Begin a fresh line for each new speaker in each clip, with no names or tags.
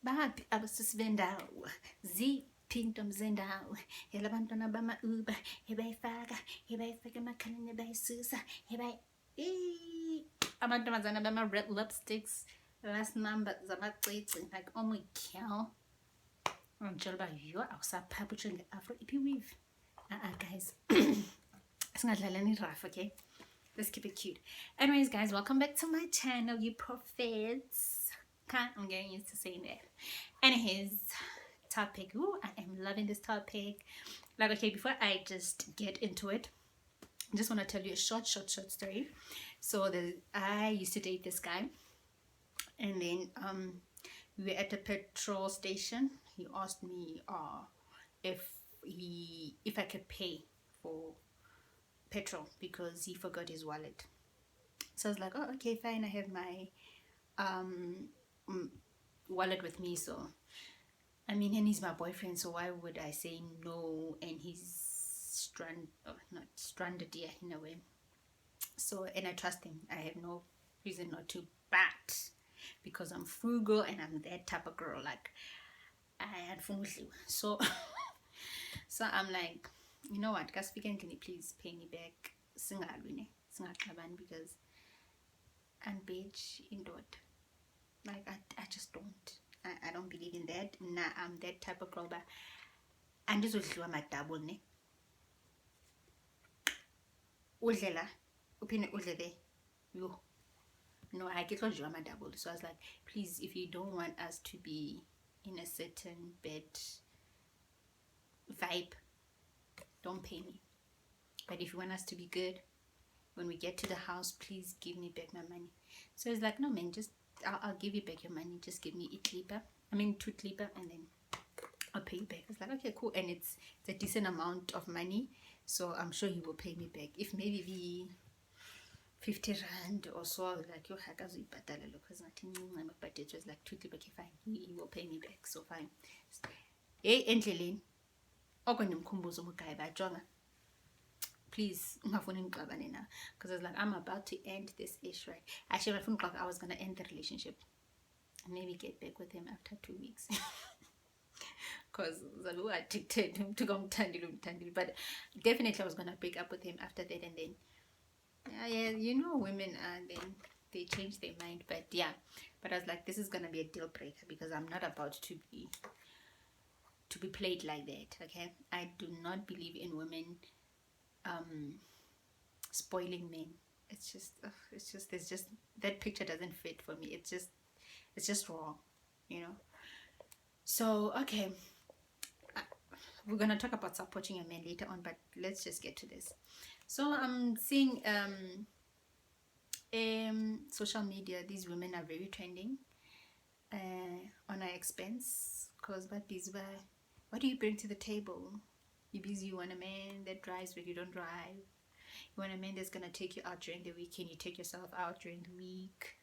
Bapi abasisi bendawo ziphinda umzendawo yela abantwana bama-Uber ebayifaka emakhaleni ebayisusa amantombazana bama-red lipsticks last number zamacici like oh my cow ngitshela uba yo awusaphapha utsho nge-afro ipi-weave guys singadlalani rough, okay? Let's keep it cute. Anyways, guys, welcome back to my channel, you prophets. I'm getting used to saying that. Anyways, topic. Ooh, I am loving this topic. Like, okay, before I just get into it, I just want to tell you a short story. So I used to date this guy, and then we were at a petrol station. He asked me if I could pay for petrol because he forgot his wallet. So I was like, oh, okay, fine, I have my wallet with me. So I mean, and he's my boyfriend, so why would I say no? And he's not stranded, yeah, in a way. So, and I trust him, I have no reason not to, but because I'm frugal and I'm that type of girl, like I had fun with you. So so I'm like, you know what, guys, can you please pay me back? Because I'm bitch in dot. Like I just don't. I don't believe in that. Nah, I'm that type of girl, but I'm just with my double ne. Udlela, upine udlele, yo. No, I get lost my double. So I was like, please, if you don't want us to be in a certain bed vibe, don't pay me. But if you want us to be good, when we get to the house, please give me back my money. So it's like, no man, just I'll give you back your money. Just give me 2 klipa, and then I'll pay you back. It's like, okay, cool. And it's a decent amount of money, so I'm sure he will pay me back. If maybe the 50 rand or so, like yo because but it was like 2 klipa, okay, fine, he will pay me back, so fine. Hey, endleleni okwendimkhumbuzo umugayi bajonga, please ungafuni ngixabane na, because I was like, I'm about to end this ish, right? Actually, I was gonna end the relationship and maybe get back with him after 2 weeks. Because zalu addicted him to go mtandile, but definitely I was gonna break up with him after that. And then yeah, you know, women then they change their mind. But yeah, but I was like, this is gonna be a deal breaker because I'm not about to be played like that. Okay, I do not believe in women spoiling men. It's just that picture doesn't fit for me. It's just wrong, you know. So okay, we're gonna talk about supporting a man later on, but let's just get to this. So I'm seeing social media, these women are very trending on our expense, because what do you bring to the table? You're busy, you want a man that drives but you don't drive. You want a man that's gonna take you out during the weekend, you take yourself out during the week.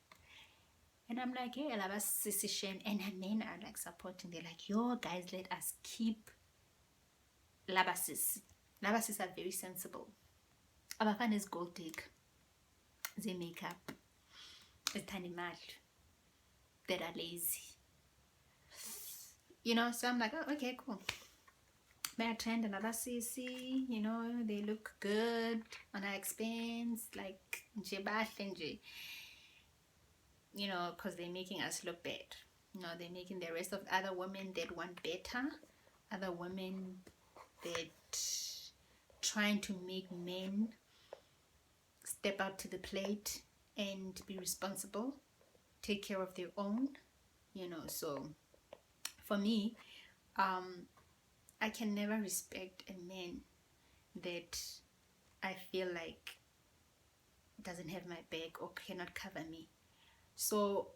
And I'm like, yeah, and men are like supporting. They're like, yo guys, let us keep labasis. Labasis are very sensible. Abafana is gold dig. They make up. It's tiny mad. That are lazy. You know, so I'm like, oh, okay, cool. May trend another CC, you know, they look good on our expense, like you know, because they're making us look bad. You know, they're making the rest of other women that want better, other women that trying to make men step out to the plate and be responsible, take care of their own, you know. So for me, I can never respect a man that I feel like doesn't have my back or cannot cover me. So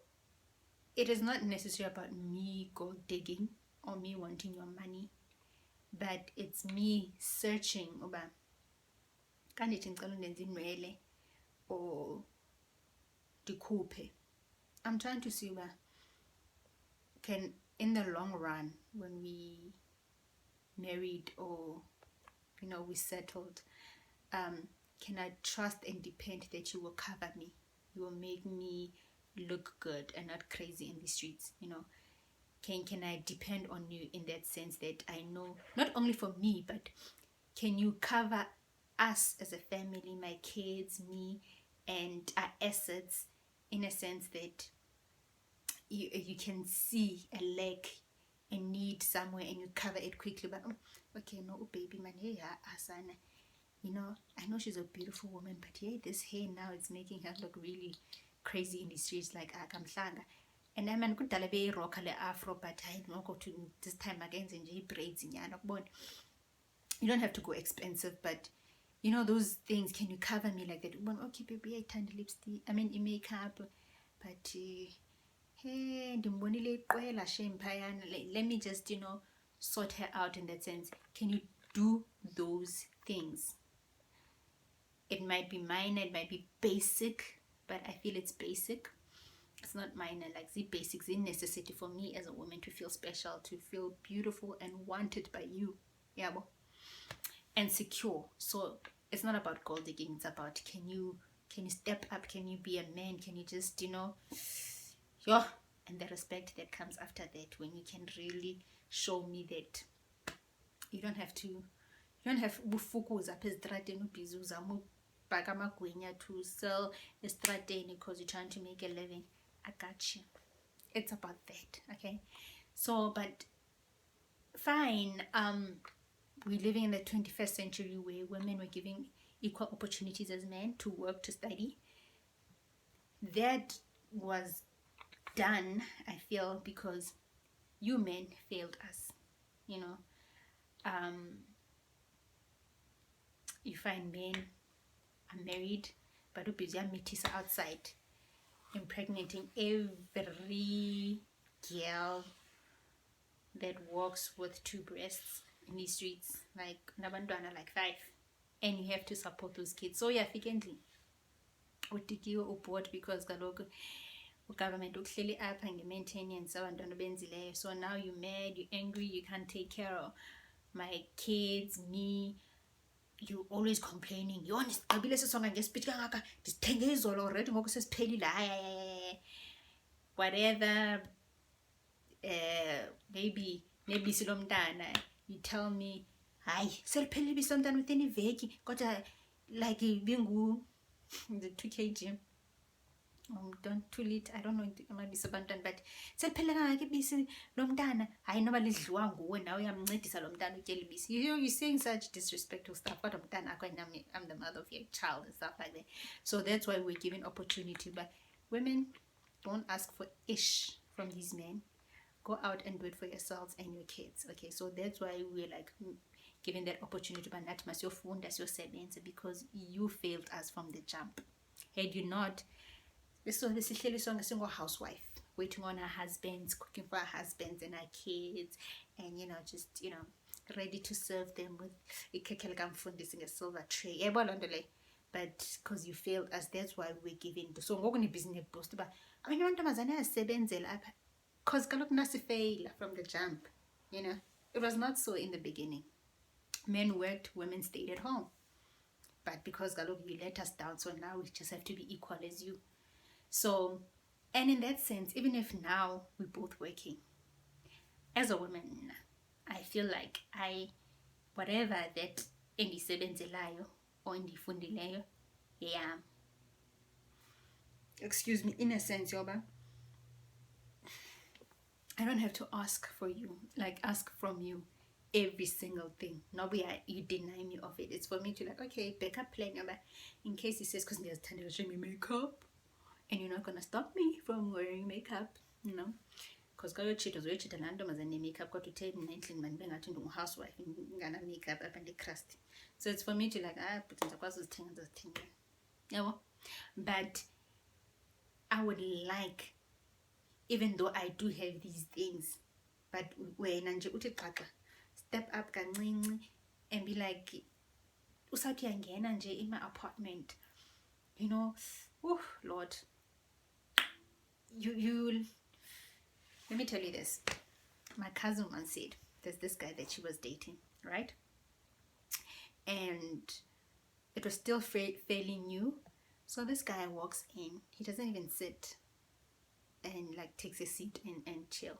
it is not necessarily about me gold digging or me wanting your money, but it's me searching uba kandithi ngicela undenze inwele or ndikhuphe. I'm trying to see uba can, in the long run, when we married or, you know, we settled, can I trust and depend that you will cover me, you will make me look good and not crazy in the streets, you know. can I depend on you in that sense that I know not only for me, but can you cover us as a family, my kids, me, and our assets, in a sense that you can see a lack, a need somewhere, and you cover it quickly. But okay, no, baby man, hey, Asana, I know she's a beautiful woman, but yeah, this hair now it's making her look really crazy in the streets, like akamhlanga. And I mean, could be rock afro, but I don't go to this time again in braids in Yanok. You don't have to go expensive, but those things, can you cover me like that? Okay, baby, I turned lipstick, I mean, makeup, but hey, let me just, sort her out in that sense. Can you do those things? It might be minor, it might be basic, but I feel it's basic. It's not minor, like the basics, the necessity for me as a woman to feel special, to feel beautiful and wanted by you. Yeah, and secure. So it's not about gold digging, it's about can you step up, can you be a man, can you just, and the respect that comes after that, when you can really show me that you don't have bufukuza apha estrateni ubhizi uzama ubhaka amagwinya to sell estrateni because you're trying to make a living. I got you. It's about that, okay? So, but fine, we're living in the 21st century where women were given equal opportunities as men to work, to study. That was done, I feel, because you men failed us. You find men are married, but who busy meeting outside, impregnating every girl that walks with 2 breasts in the streets, like nabantwana like 5, and you have to support those kids. So yeah, frequently utikiwe ubhod because kaloku government uhleli apha nge-maintenance abantwana benzileyo. So now you're mad, you're angry, you can't take care of my kids, me. You always complaining. You want to songa ngespeech kangaka ndisithenge izolo already ngoku sesiphelile. Whatever. Maybe nebisi lomntana, you tell me hayi seliphelile ibisi lomntana within iveki kodwa like bingu the 2 kg don't too late, I don't know amabisi abantwana, but seliphelile kangaka ibisi lomntana hayi noba lidliwa nguwe nawe uyamncedisa lo mntana utyela ibisi. You're saying such disrespectful stuff, kodwa mntana akho and I'm the mother of your child and stuff like that. So that's why we're giving opportunity. But women, don't ask for ish from these men. Go out and do it for yourselves and your kids. Okay, so that's why we're like giving that opportunity. But not must your phone, that's your settings, because you failed us from the jump. Had you not, so this is a single housewife waiting on her husbands, cooking for her husbands and her kids, and just ready to serve them with a silver tray. But because you failed us, that's why we're giving. So we're going to business boost. But I mean, because fail from the jump, it was not so in the beginning. Men worked, women stayed at home. But because you let us down, so now we just have to be equal as you. So, and in that sense, even if now we're both working, as a woman, I feel like whatever that endisebenzelayo or endifundileyo, yeah. Excuse me, in a sense, Yoba, I don't have to ask from you every single thing. No, you deny me of it. It's for me to okay, backup plan, in case he says, because there's time to show me makeup, and you're not gonna stop me from wearing makeup, because got your cheaters, we cheat and makeup, got to tell me 19 man being at housewife and gonna makeup up and the crust. So it's for me to put in the classes thing. But I would like, even though I do have these things, but when anje uthi xaxa, step up kancinci and be like, usawuthi yangena nje in my apartment, oh Lord, you let me tell you this. My cousin once said there's this guy that she was dating, right? And it was still fairly new. So this guy walks in, he doesn't even sit and takes a seat and chill.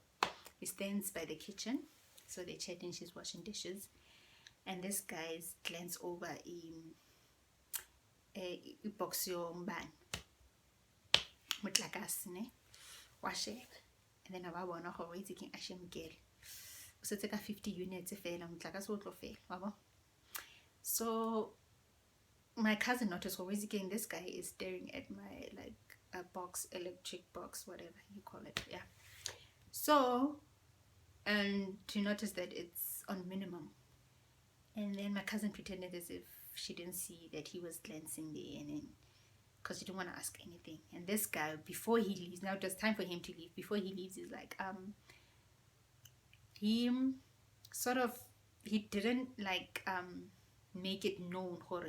He stands by the kitchen, so they're chatting. She's washing dishes, and this guy glance over a box yombane motlakase ne wa sheba, and then ba bona gore itse ke a shemkele o setse ka 50 units fela motlakase o tlo fela wa bona. So my cousin noticed always again this guy is staring at my like a box, electric box, whatever you call it, yeah. So and to notice that it's on minimum, and then my cousin pretended as if she didn't see that he was glancing there, and then because she didn't want to ask anything. And this guy, before he leaves, now it's time for him to leave, before he leaves, he's like he sort of, he didn't like make it known, hore,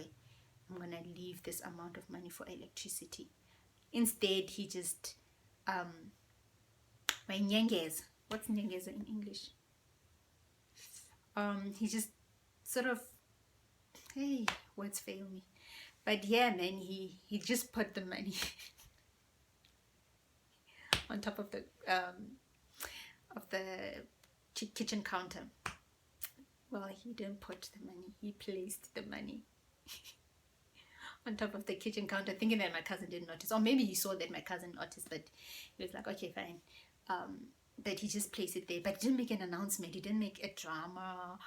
I'm gonna leave this amount of money for electricity. Instead he just my nyengeza, what's nyengeza in English? He just sort of, hey, words fail me, but yeah man, he just put the money on top of the kitchen counter. Well, he didn't put the money, he placed the money on top of the kitchen counter, thinking that my cousin didn't notice, or maybe he saw that my cousin noticed, but he was like, okay, fine. But he just placed it there, but he didn't make an announcement, he didn't make a drama,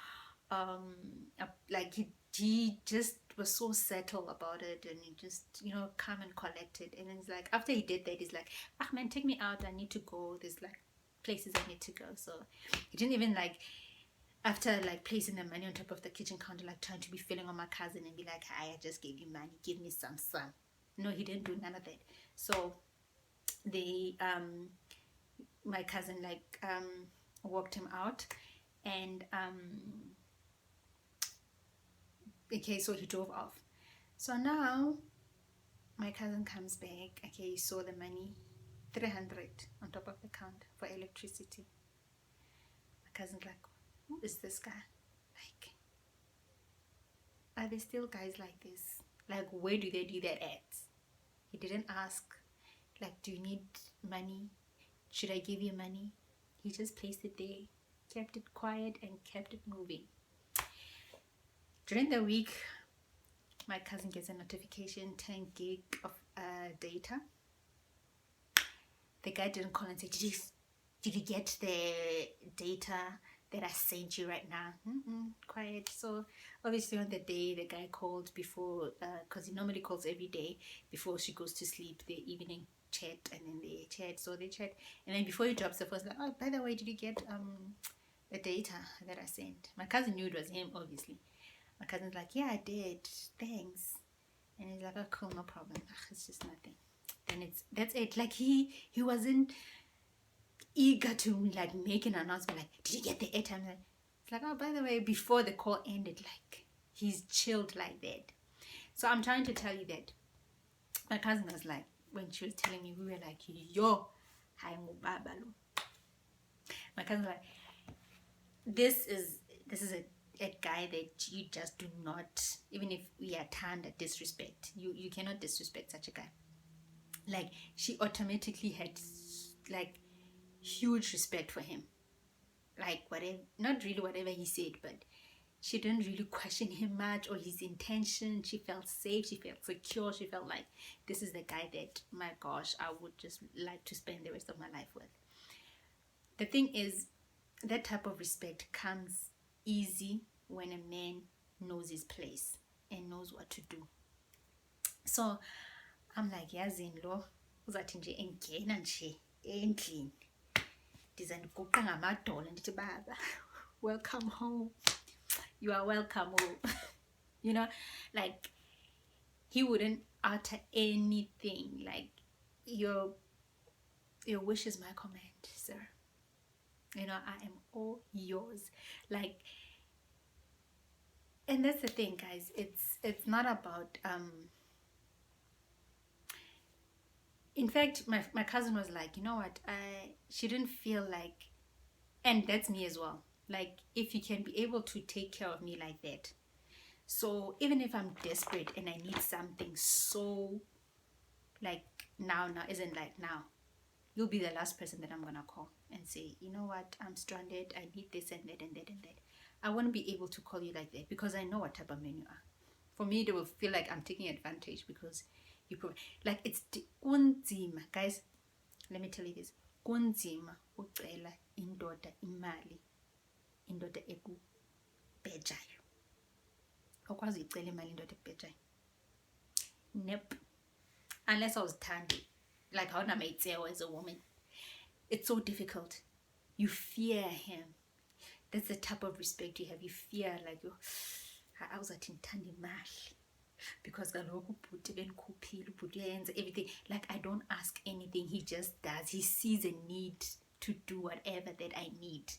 like he just was so settled about it, and he just, you know, calm and collected. And then he's like, after he did that, he's like, ah man, take me out, I need to go, there's like places I need to go. So he didn't even like, after like placing the money on top of the kitchen counter, like trying to be feeling on my cousin and be like, hi, I just gave you money, give me some. No, he didn't do none of that. So they my cousin like walked him out, and okay, so he drove off. So now my cousin comes back. Okay, he saw the money, 300 on top of the counter for electricity. My cousin's like, who is this guy? Like, are there still guys like this? Like, where do they do that at? He didn't ask, like, do you need money? Should I give you money? He just placed it there, kept it quiet, and kept it moving. During the week, my cousin gets a notification, 10 gig of data. The guy didn't call and say, did you get the data that I sent you right now? Quiet. So obviously on the day, the guy called before, because he normally calls every day before she goes to sleep, the evening chat, and then they chat. So they chat, and then before he drops the phone, like, oh, by the way, did you get the data that I sent? My cousin knew it was him, obviously. My cousin's like, yeah, I did, thanks. And he's like, oh, cool, no problem. It's just nothing. Then that's it. Like he wasn't eager to like make an announcement, like, did you get the airtime? It's like, oh, by the way, before the call ended, like he's chilled like that. So I'm trying to tell you that my cousin was like, when she was telling me, we were like, yo, hi mubabalo. My cousin was like, this is a guy that you just do not, even if we are turned at disrespect, you cannot disrespect such a guy. Like, she automatically had like huge respect for him, like whatever, not really whatever he said, but she didn't really question him much or his intention. She felt safe, she felt secure, she felt like this is the guy that, my gosh, I would just like to spend the rest of my life with. The thing is, that type of respect comes easy when a man knows his place and knows what to do. So I'm like, yazini lo uzathi nje engena nje endlini ndiza ndiguqa ngamadolo ndithi, baba, welcome home, you are welcome home. You know, like he wouldn't utter anything, like your wish is my command, sir. You know, I am all yours. Like, and that's the thing, guys, it's not about in fact, my cousin was like, you know what, she didn't feel like, and that's me as well, like, if you can be able to take care of me like that, so even if I'm desperate and I need something so like now isn't like now, you'll be the last person that I'm gonna call. and say, you know what, I'm stranded, I need this and that and that and that. I won't be able to call you like that because I know what type of man you are. For me, they will feel like I'm taking advantage because you provide. Like, it's kunzima, guys. Let me tell you this. Kunzima ucela indoda imali, indoda ekubhejayo. Okwazi ucela imali indoda ekubhejayo. Nope. Unless I was tandy. Like, how am I as a woman? It's so difficult. You fear him. That's the type of respect you have. You fear, like, I was at intandi mali because kaloku ubhuti benikhuphile, ubhuti uyenza everything. Like, I don't ask anything, he just does. He sees a need to do whatever that I need.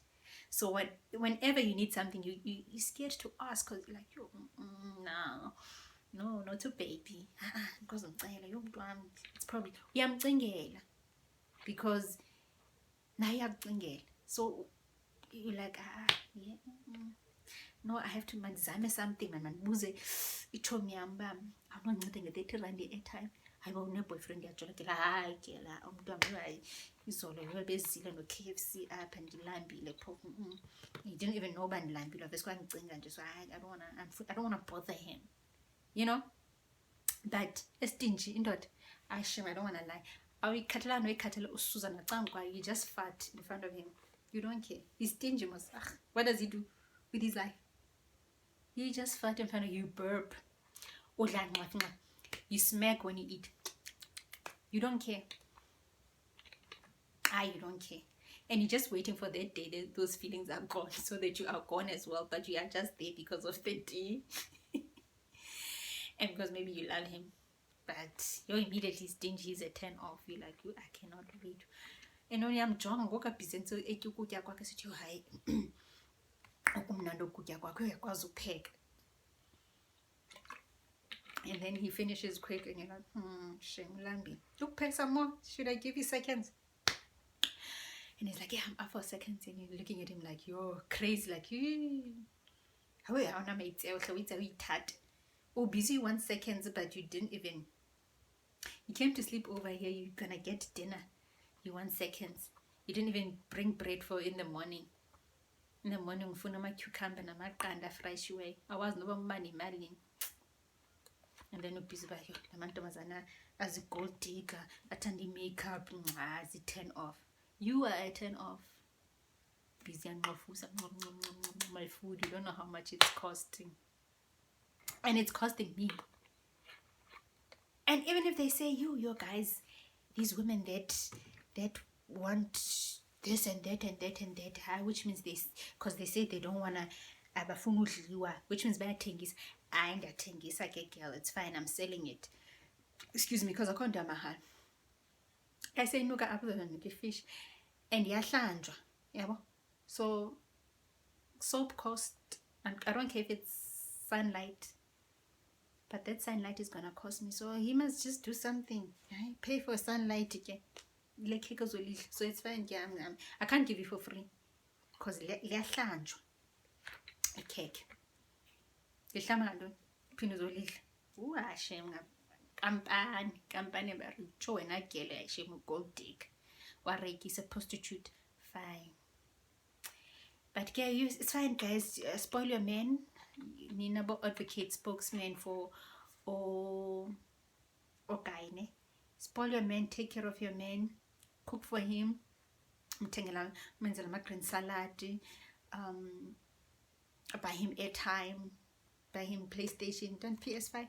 So whenever you need something, you're scared to ask because you're like, yo, no, not a baby. Because it's probably uyamcingela because now uyamcingela. So you're like, yeah, no, I have to mandizame something mandibuze ichomi yam uba awunonceda nge-30 rand airtime. Hayi, une-boyfriend yajola hayi ke la umntwana hayi izolo bezile no-KFC apha ndilambile phofu. He didn't even know uba ndilambile, vese kwandicinga nje. So I don't want to bother him, you know. But estinji indoda, shame, I don't want to lie, awuyikhathalanga noyikhathela usuza nacanga kwayo, you just fart in front of him. You don't care. He's stingy, mos. What does he do with his life? You just fart in front of you, burp. You smack when you eat. You don't care. You don't care. And you're just waiting for that day that those feelings are gone so that you are gone as well. But you are just there because of the day. And because maybe you love him. But you're immediately stingy. He's a turn off. You're like, I cannot wait. And only I'm drunk. Ngoku abhizenze etya ukutya kwakhe sithi hayi okumnandi ukutya kwakhe uyakwazi upheka. And then he finishes quick and you're like, shame lambi. Look, pay some more. Should I give you seconds? And he's like, yeah, I'm up for seconds. And you're looking at him like, you're crazy. Like, how are you mate? Oh, busy 1 second, but you didn't even. You came to sleep over here. You're gonna get dinner. You 1 second. You didn't even bring bread for in the morning. In the morning, ufuna ama cucumber namaqanda fresh way. I was no money imali. And then ubhizi ba yo lamantombazana as a gold digger, athanda makeup, as a turn off. You are a turn off. Busy and my food. You don't know how much it's costing. And it's costing me. And even if they say you guys, these women that want this and that and that and that, which means because they say they don't wanna abafuna udliwa, which means bayathengisa. Ndiyathengisa ke girl, it's fine, I'm selling it. Excuse me, because I can't do mahal. I say nuka apple and fish and yahlanjwa, yabo. So soap cost, and I don't care if it's sunlight, but that sunlight is gonna cost me. So he must just do something. Right? Pay for sunlight again. So it's fine. I can't give you for free because liyahlanjwa a cake. Lihlama phinde uzolidla. Shame kampani baricho wena gele shame gold dig. Is a prostitute. Fine. But yeah, it's fine, guys. Spoil your man. Ninabo advocate spokesman for okaine. Spoil your man, take care of your man, cook for him. Mthengela menzela ama green salad, buy him airtime, buy him PlayStation, don't PS5,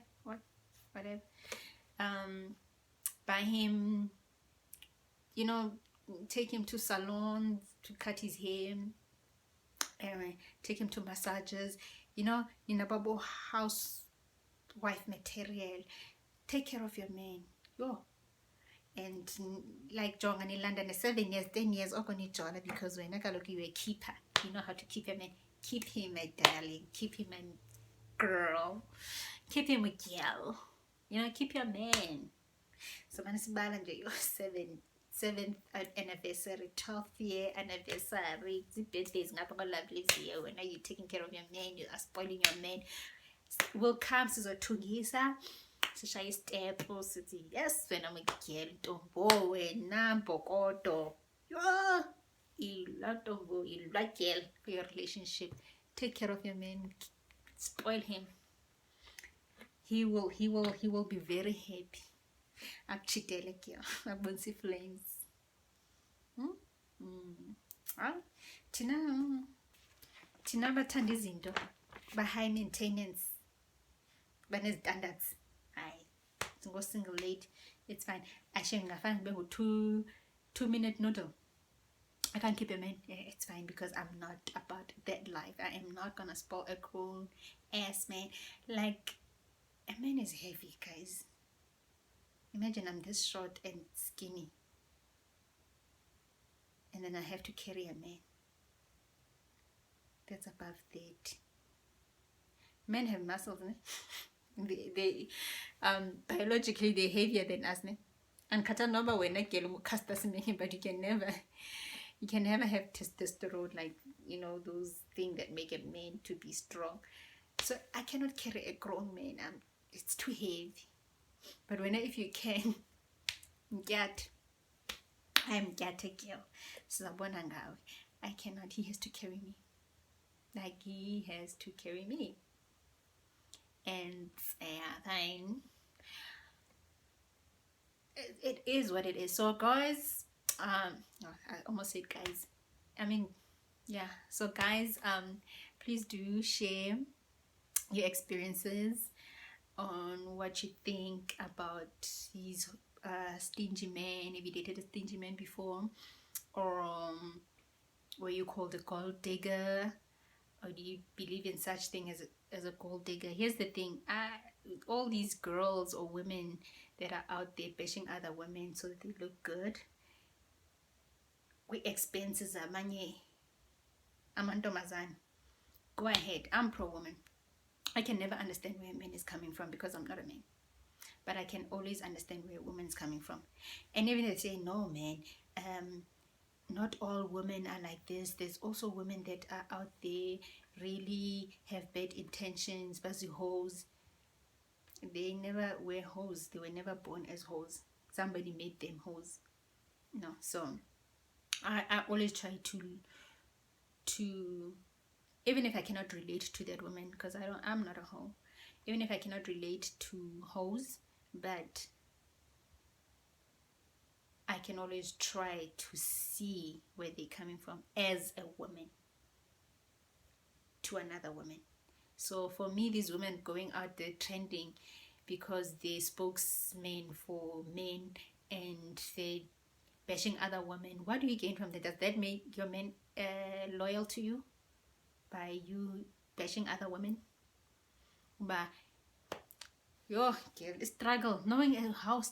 whatever. Buy him, take him to salons to cut his hair. Anyway, take him to massages. Ninababo housewife material. Take care of your man. And like John in London, 7 years, 10 years, okoni John, because when you're a keeper, you know how to keep him. Keep him a darling. Keep him a girl. Keep him a girl. Keep your man. So man is balance your 7th anniversary, 12th year anniversary, birthdays, lovely year. When are you taking care of your man? You are spoiling your man. Will come to Tugisa. So shall you step sithi yes wena mgel ntombo wena mbokodo. a lot of go, a lot girl for your relationship. Take care of your man, spoil him. He will be very happy. Akuchitele kyo, abonsi flames. Thina bathanda izinto ba high maintenance, bane standards. Hayi, single single lady, it's fine. Ashe ngafana bengu 2-minute noodle. I can't keep a man. Yeah, it's fine because I'm not about that life. I am not gonna spoil a grown ass man. Like, a man is heavy, guys. Imagine I'm this short and skinny, and then I have to carry a man. That's above 30. Men have muscles, ne? they biologically they're heavier than us, ne? And kata noba when but you can never have testosterone, like, you know, those things that make a man to be strong. So I cannot carry a grown man. It's too heavy. But if you can get, I'm get a girl. So I cannot. He has to carry me. Like, he has to carry me. And fine. It is what it is. So guys, I almost said guys. I mean, yeah. So guys, please do share your experiences on what you think about these stingy men. If you dated a stingy man before, or were you called a gold digger, or do you believe in such thing as a gold digger? Here's the thing, all these girls or women that are out there bashing other women so that they look good, we expenses amanye amantombazane. Go ahead, I'm pro woman. I can never understand where a man is coming from because I'm not a man, but I can always understand where a woman's coming from. And even if they say, no man, not all women are like this. There's also women that are out there really have bad intentions, buzzy hoes. They never were hoes. They were never born as hoes. Somebody made them hoes. No, so I always try to even if I cannot relate to that woman, because I'm not a hoe. Even if I cannot relate to hoes, but I can always try to see where they're coming from as a woman to another woman. So for me, these women going out there trending because they're spokesmen for men and they're bashing other women, what do you gain from that? Does that make your men loyal to you by you bashing other women? But yo, the struggle, knowing how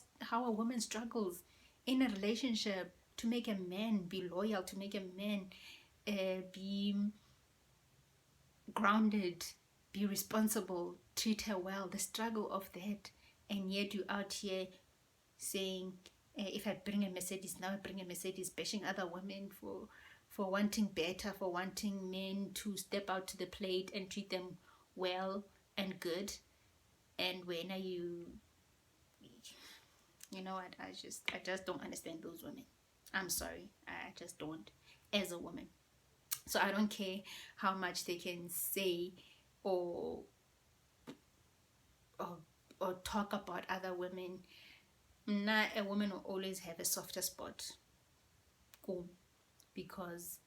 a woman struggles in a relationship to make a man be loyal, to make a man be grounded, be responsible, treat her well, the struggle of that. And yet you out here saying, if I bring a Mercedes, now I bring a Mercedes, bashing other women for wanting better, for wanting men to step out to the plate and treat them well and good. And when are you know what, I just don't understand those women. I'm sorry, I just don't, as a woman. So I don't care how much they can say or talk about other women. Not a woman will always have a softer spot, because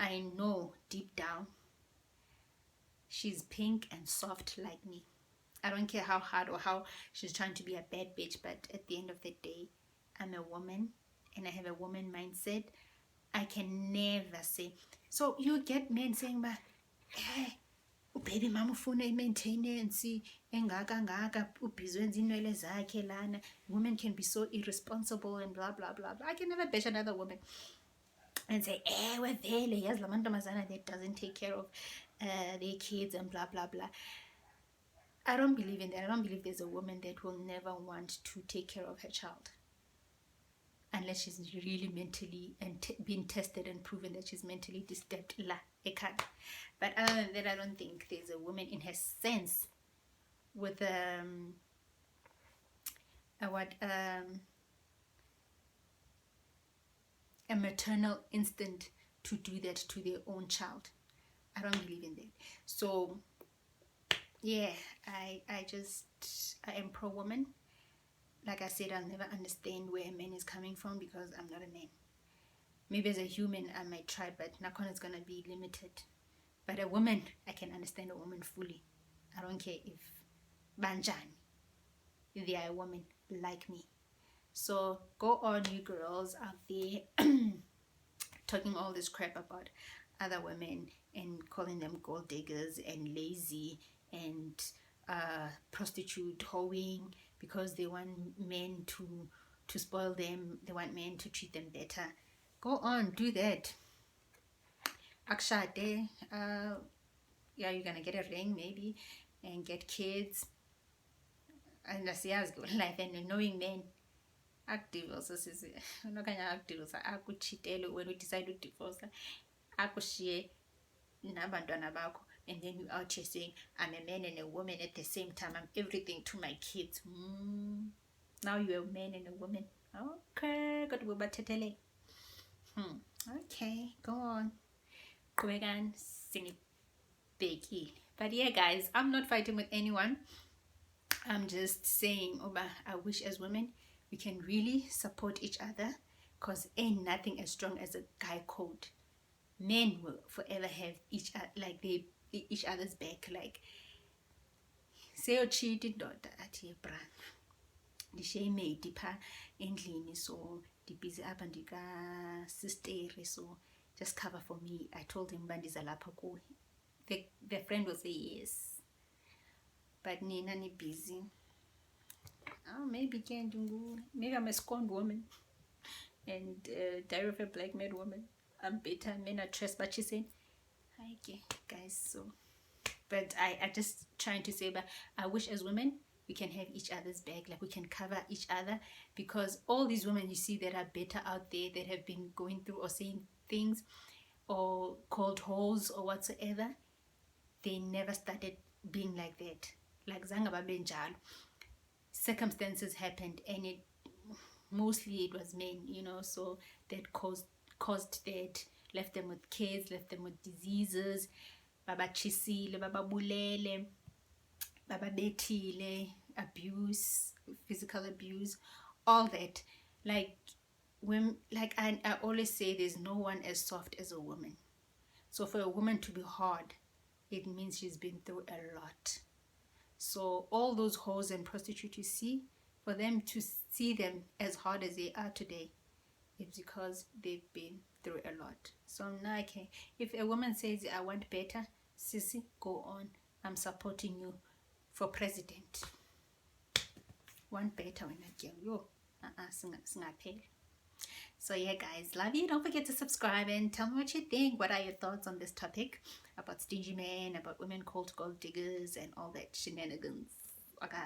I know deep down she's pink and soft like me. I don't care how hard or how she's trying to be a bad bitch, but at the end of the day, I'm a woman and I have a woman mindset. I can never say. So you get men saying, but hey, baby mama ufuna maintenance engaka ubhizi wenza inwele zakhe lana. Women can be so irresponsible and blah blah blah blah. I can never bash another woman and say, we're vele yazi lamantombazana that doesn't take care of their kids and blah blah blah. I don't believe in that. I don't believe there's a woman that will never want to take care of her child unless she's really mentally and been tested and proven that she's mentally disturbed. But other than that, I don't think there's a woman in her sense with a maternal instinct to do that to their own child. I don't believe in that. So yeah, I am pro woman. Like I said, I'll never understand where a man is coming from because I'm not a man. Maybe as a human I might try, but Nakon is gonna be limited. But a woman, I can understand a woman fully. I don't care if Banjani, they are a woman like me. So go on, you girls out there talking all this crap about other women and calling them gold diggers and lazy and prostitute hoeing because they want men to spoil them, they want men to treat them better. Go on, do that. Akshade, yeah, you're gonna get a ring maybe and get kids and that's good life and knowing men. Akdivorce sisi unokanya akdivorce akuchitele when you decide to divorce akushiye nabantwana bakho, and then you out here saying I'm a man and a woman at the same time, I'm everything to my kids. Now you're a man and a woman. Okay, good. Okay, go on. But yeah guys, I'm not fighting with anyone. I'm just saying, I wish as women we can really support each other, because ain't nothing as strong as a guy code. Men will forever have each other's back. Like say you cheated daughter at your bra the shame made deeper endlini, so the busy up and the sister, so just cover for me. I told him bandiza lapha kuwe. The friend will say yes, but nina ni busy. Maybe I'm a scorned woman and diary of a black male woman. I'm better, men are trespassing. Okay guys, so but I just trying to say, but I wish as women we can have each other's back, like we can cover each other, because all these women you see that are better out there, that have been going through or saying things or called holes or whatsoever, they never started being like that. Like Zangaba Benjal, circumstances happened and mostly it was men, so that caused that, left them with kids, left them with diseases, baba chisile, baba bulele, baba betile, abuse, physical abuse, all that. Like when, like I always say, there's no one as soft as a woman. So for a woman to be hard, it means she's been through a lot. So all those hoes and prostitutes you see, for them to see them as hard as they are today, it's because they've been through a lot. So now if a woman says I want better, sissy, go on, I'm supporting you for president. Want better when I get you. So yeah guys, love you. Don't forget to subscribe and tell me what you think. What are your thoughts on this topic about stingy men, about women called gold diggers and all that shenanigans? Okay,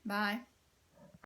bye.